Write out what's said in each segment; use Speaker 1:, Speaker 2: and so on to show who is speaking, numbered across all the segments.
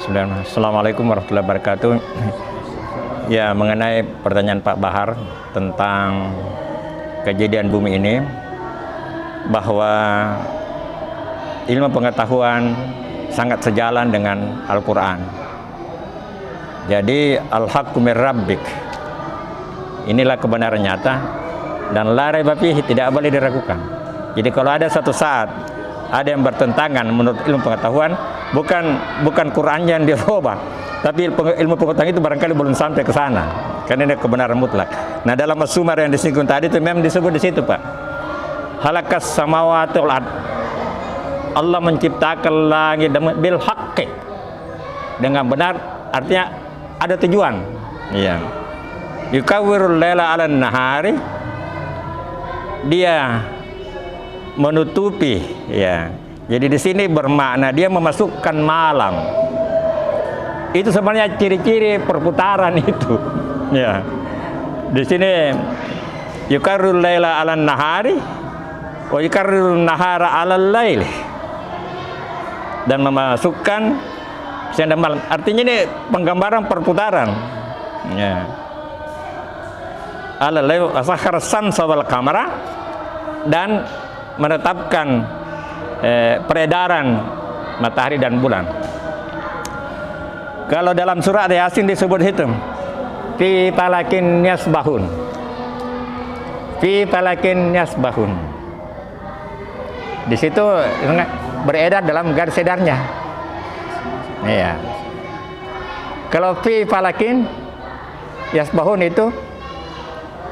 Speaker 1: Assalamualaikum warahmatullahi wabarakatuh. Ya, mengenai pertanyaan Pak Bahar tentang kejadian bumi ini, bahwa ilmu pengetahuan sangat sejalan dengan Al-Quran. Jadi al-haqqu mir rabbik, inilah kebenaran nyata dan la raiba fihi, tidak boleh diragukan. Jadi kalau ada satu saat ada yang bertentangan menurut ilmu pengetahuan, bukan Qurannya yang dirubah, tapi ilmu pengetahuan itu barangkali belum sampai ke sana, karena ini kebenaran mutlak. Nah, dalam As-Sumar yang disinggung tadi itu memang disebut di situ, Pak. Halakas samawati wal ard, Allah menciptakan langit bil haqqi, dengan benar, artinya ada tujuan. Iya. Yukawwirul laila 'alan nahari, dia menutupi, ya. Jadi di sini bermakna dia memasukkan malam. Itu sebenarnya ciri-ciri perputaran itu. Ya. Di sini yukarrul laila 'alan nahari wa yukarrul nahara 'alal lail. Dan memasukkan siang dan malam. Artinya ini penggambaran perputaran. Ya. 'Alal lail sakhara samsa wal qamara, dan menetapkan peredaran matahari dan bulan. Kalau dalam surah Yasin disebut itu fi falakin yasbahun, fi falakin yasbahun. Di situ beredar dalam garis edarnya. Iya. Kalau fi falakin yasbahun itu,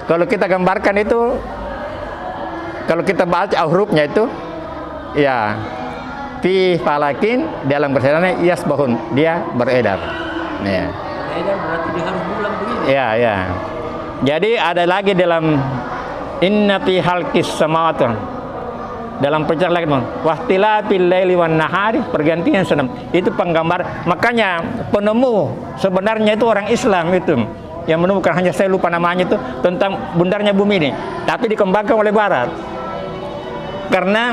Speaker 1: kalau kita gambarkan itu, kalau kita baca hurufnya itu, ya, fi falakin, dalam beredarnya yasbahun, dia beredar. Ya.
Speaker 2: Beredar berarti dia harus pulang begini.
Speaker 1: Ya, ya. Jadi ada lagi dalam inna fi halqis samawati, dalam penciptaan langit, wahtilafil laili wan nahari, pergantian senam. Itu penggambar. Makanya penemu sebenarnya itu orang Islam itu yang menemukan, hanya saya lupa namanya itu, tentang bundarnya bumi ini, tapi dikembangkan oleh Barat. Karena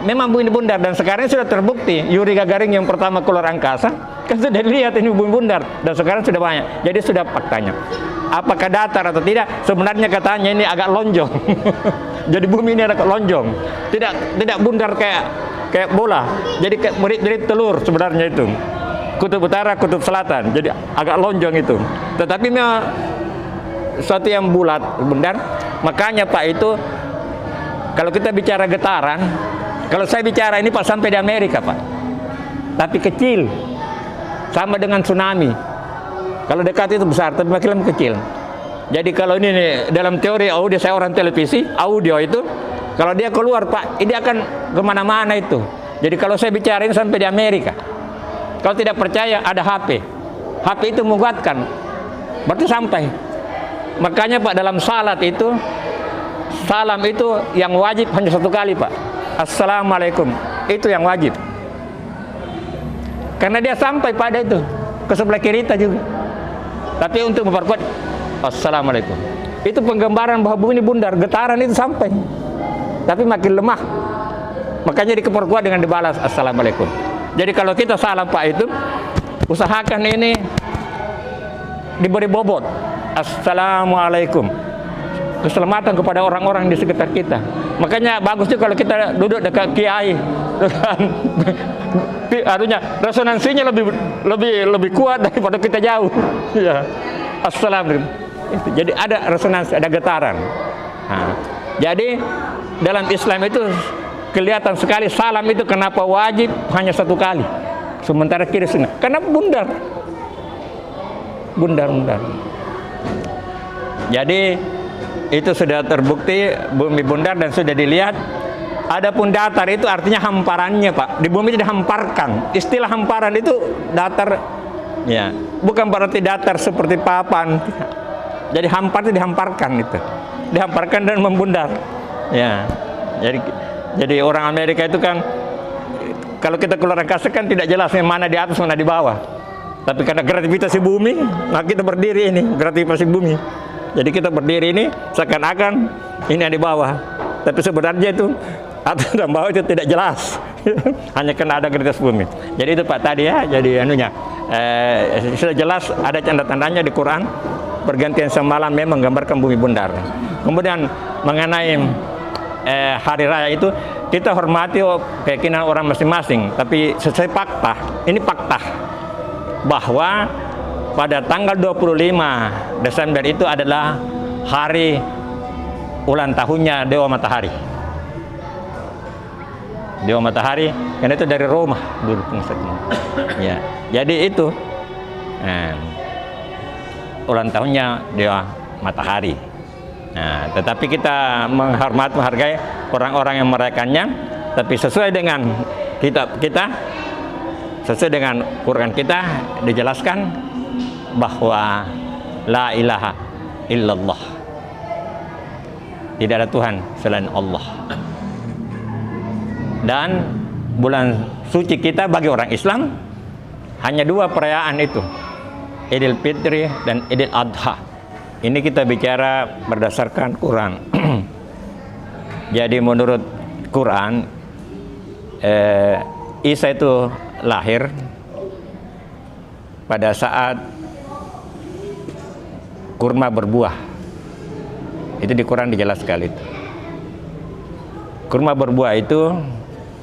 Speaker 1: memang bumi ini bundar, dan sekarang sudah terbukti. Yuri Gagarin yang pertama keluar angkasa kan sudah dilihat ini bumi bundar, dan sekarang sudah banyak. Jadi sudah faktanya. Apakah datar atau tidak? Sebenarnya katanya ini agak lonjong. Jadi bumi ini agak lonjong, tidak bundar kayak bola. Jadi kayak mirip telur sebenarnya itu. Kutub utara, kutub selatan. Jadi agak lonjong itu. Tetapi memang suatu yang bulat, bundar. Makanya Pak itu, kalau kita bicara getaran, kalau saya bicara ini Pak sampai di Amerika Pak, tapi kecil, sama dengan tsunami. Kalau dekat itu besar, tapi makin kecil. Jadi kalau ini nih, dalam teori audio, saya orang televisi, audio itu, kalau dia keluar Pak, ini akan kemana-mana itu. Jadi kalau saya bicara ini sampai di Amerika. Kalau tidak percaya, ada HP. HP itu menguatkan, berarti sampai. Makanya Pak, dalam salat itu, salam itu yang wajib hanya satu kali Pak. Assalamualaikum, itu yang wajib. Karena dia sampai pada itu, ke sebelah kiri kita juga. Tapi untuk memperkuat, Assalamualaikum. Itu penggambaran bahwa bumi ini bundar, getaran itu sampai. Tapi makin lemah. Makanya diperkuat dengan dibalas Assalamualaikum. Jadi kalau kita salam Pak itu, usahakan ini diberi bobot. Assalamualaikum. Keselamatan kepada orang-orang di sekitar kita. Makanya bagus juga kalau kita duduk dekat kiai, artinya resonansinya lebih kuat daripada kita jauh. Ya. Assalamualaikum. Jadi ada resonansi, ada getaran. Nah, jadi dalam Islam itu kelihatan sekali salam itu kenapa wajib hanya satu kali, sementara kiri sunnah, karena bundar. Jadi itu sudah terbukti bumi bundar dan sudah dilihat. Adapun datar itu artinya hamparannya Pak, di bumi itu dihamparkan. Istilah hamparan itu datar, ya, bukan berarti datar seperti papan. Jadi hampar itu dihamparkan, itu dihamparkan dan membundar. Ya, jadi orang Amerika itu kan, kalau kita keluar angkasa kan tidak jelas yang mana di atas mana di bawah. Tapi karena gravitasi bumi, maka kita berdiri ini, gravitasi bumi. Jadi kita berdiri ini seakan-akan ini yang di bawah. Tapi sebenarnya itu atas dan bawah itu tidak jelas. Hanya karena ada gravitasi bumi. Jadi itu Pak tadi ya, jadi anunya sudah jelas ada tanda-tandanya di Quran. Pergantian semalam memang menggambarkan bumi bundar. Kemudian mengenai hari raya itu, kita hormati keyakinan orang masing-masing, tapi sesuai fakta. Ini fakta bahwa pada tanggal 25 Desember itu adalah hari ulang tahunnya Dewa Matahari. Dewa Matahari, karena itu dari Roma dulu pengusaha. Ya, jadi itu ulang tahunnya Dewa Matahari. Nah, tetapi kita menghargai orang-orang yang merayakannya, tapi sesuai dengan kitab kita, sesuai dengan Quran kita dijelaskan bahwa la ilaha illallah, tidak ada Tuhan selain Allah. Dan bulan suci kita bagi orang Islam hanya 2 perayaan itu, Idul Fitri dan Idul Adha. Ini kita bicara berdasarkan Quran. Jadi menurut Quran, Isa itu lahir pada saat kurma berbuah. Itu di Quran dijelaskan itu. Kurma berbuah itu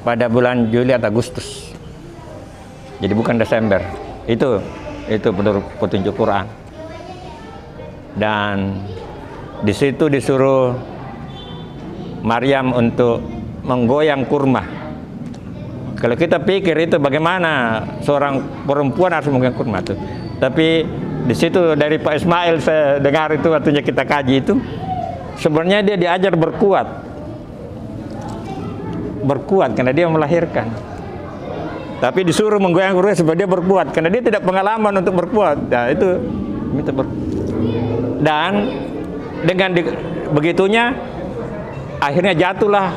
Speaker 1: pada bulan Juli atau Agustus. Jadi bukan Desember. Itu menurut petunjuk Quran. Dan di situ disuruh Maryam untuk menggoyang kurma. Kalau kita pikir itu bagaimana seorang perempuan harus menggoyang kurma itu. Tapi di situ dari Pak Ismail saya dengar itu waktunya kita kaji itu, sebenarnya dia diajar berkuat karena dia melahirkan. Tapi disuruh menggoyang kurma supaya dia berkuat karena dia tidak pengalaman untuk berkuat. Nah, itu minta dan dengan begitunya akhirnya jatuhlah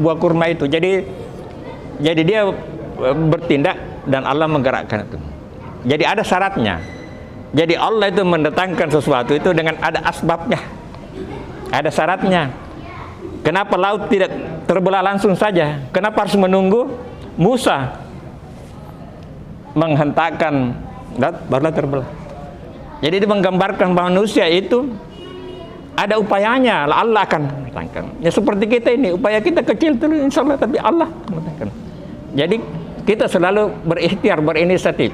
Speaker 1: buah kurma itu. Jadi dia bertindak dan Allah menggerakkan itu. Jadi ada syaratnya. Jadi Allah itu mendatangkan sesuatu itu dengan ada asbabnya, ada syaratnya. Kenapa laut tidak terbelah langsung saja? Kenapa harus menunggu Musa menghentakkan laut barulah terbelah? Jadi itu menggambarkan bahwa manusia itu ada upayanya, Allah akan mendatangkan. Ya seperti kita ini, upaya kita kecil tuh insya Allah, tapi Allah mendatangkan. Jadi kita selalu berikhtiar, berinisiatif.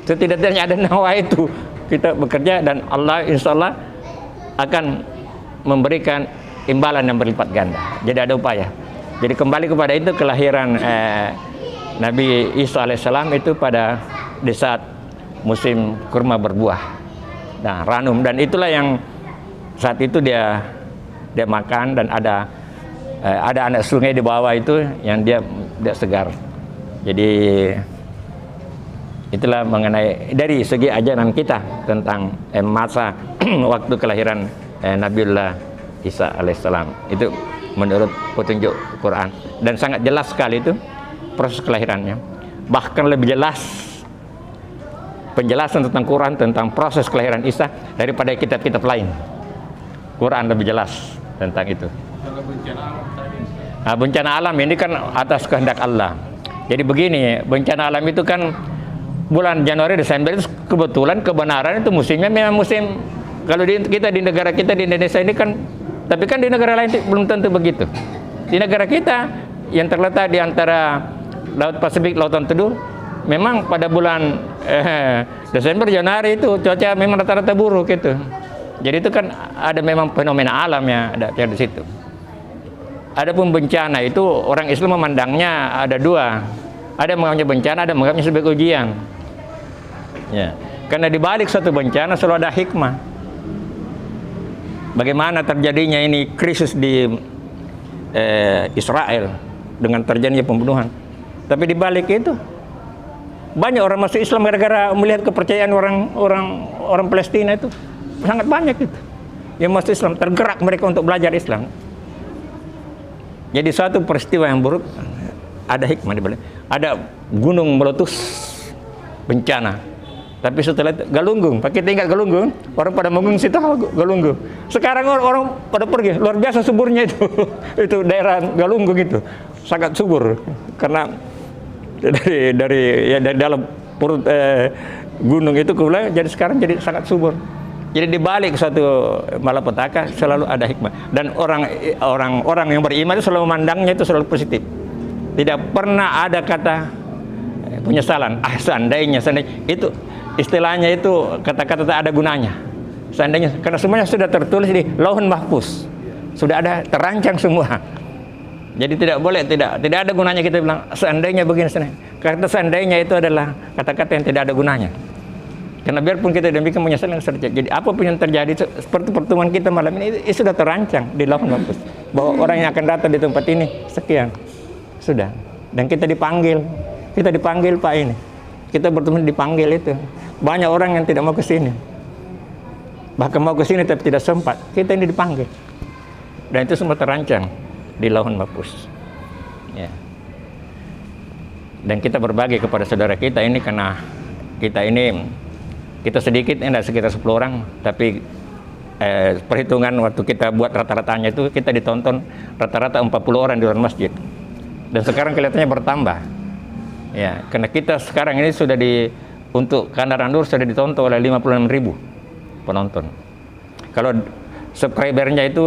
Speaker 1: Setidaknya ada nawa itu kita bekerja dan Allah insya Allah akan memberikan imbalan yang berlipat ganda. Jadi ada upaya. Jadi kembali kepada itu, kelahiran Nabi Isa alaihissalam itu pada di saat musim kurma berbuah. Nah, ranum, dan itulah yang saat itu dia makan, dan ada anak sungai di bawah itu yang dia segar. Jadi itulah mengenai dari segi ajaran kita tentang masa waktu kelahiran Nabiullah Isa alaihissalam. Itu menurut petunjuk Quran, dan sangat jelas sekali itu proses kelahirannya. Bahkan lebih jelas penjelasan tentang Quran tentang proses kelahiran Isa daripada kitab-kitab lain. Quran lebih jelas tentang itu. Nah, bencana alam ini kan atas kehendak Allah. Jadi begini, bencana alam itu kan bulan Januari Desember itu kebetulan kebenaran itu musimnya memang musim. Kalau kita di negara kita di Indonesia ini kan, tapi kan di negara lain belum tentu begitu. Di negara kita yang terletak di antara Laut Pasifik, Lautan Teduh, memang pada bulan Desember, Januari itu cuaca memang rata-rata buruk gitu. Jadi itu kan ada memang fenomena alam ya, ada di situ. Adapun bencana itu orang Islam memandangnya ada 2. Ada menganggapnya bencana, ada menganggapnya sebagai ujian. Ya, karena di balik satu bencana selalu ada hikmah. Bagaimana terjadinya ini krisis di Israel dengan terjadinya pembunuhan. Tapi di balik itu banyak orang masuk Islam gara-gara melihat kepercayaan orang Palestina itu sangat banyak itu yang masuk Islam, tergerak mereka untuk belajar Islam. Jadi suatu peristiwa yang buruk ada hikmah di balik. Ada gunung meletus, bencana. Tapi setelah itu Galunggung, pakai tingkat Galunggung, orang pada mengungsi situ Galunggung. Sekarang orang pada pergi, luar biasa suburnya itu. Itu daerah Galunggung itu sangat subur karena dari dalam perut gunung itu kemudian jadi sekarang jadi sangat subur. Jadi di balik suatu malapetaka selalu ada hikmah, dan orang yang beriman itu selalu memandangnya itu selalu positif. Tidak pernah ada kata penyesalan. Seandainya itu istilahnya itu kata-kata tak ada gunanya. Seandainya, karena semuanya sudah tertulis di Lauhun Mahfuz, sudah ada terancang semua. Jadi tidak boleh, tidak ada gunanya kita bilang seandainya begini. Kata seandainya itu adalah kata-kata yang tidak ada gunanya. Karena biarpun kita demikian menyesal yang terjadi. Jadi apapun yang terjadi seperti pertemuan kita malam ini itu sudah terancang di Lauhun Mahfuz bahwa orang yang akan datang di tempat ini sekian sudah. Dan kita dipanggil Pak ini. Kita bertemu dipanggil itu. Banyak orang yang tidak mau ke sini. Bahkan mau ke sini tapi tidak sempat. Kita ini dipanggil. Dan itu semua terancang di Lauhun Mahfuz. Ya. Dan kita berbagi kepada saudara kita ini karena kita sedikit, enggak sekitar 10 orang, tapi perhitungan waktu kita buat rata-ratanya itu kita ditonton rata-rata 40 orang di luar masjid. Dan sekarang kelihatannya bertambah. Ya, karena kita sekarang ini sudah untuk Kandar Andur sudah ditonton oleh 56.000 penonton. Kalau subscribernya itu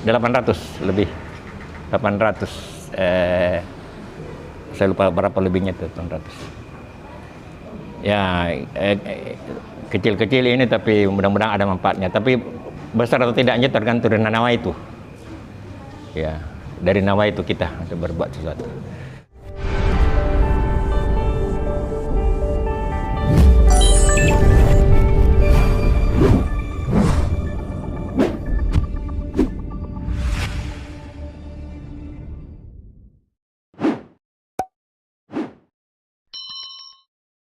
Speaker 1: 800 lebih. 800 saya lupa berapa lebihnya itu, 800. Ya, kecil-kecil ini tapi mudah-mudahan ada manfaatnya. Tapi besar atau tidaknya tergantung dari nawa itu. Ya, dari nawa itu kita untuk berbuat sesuatu.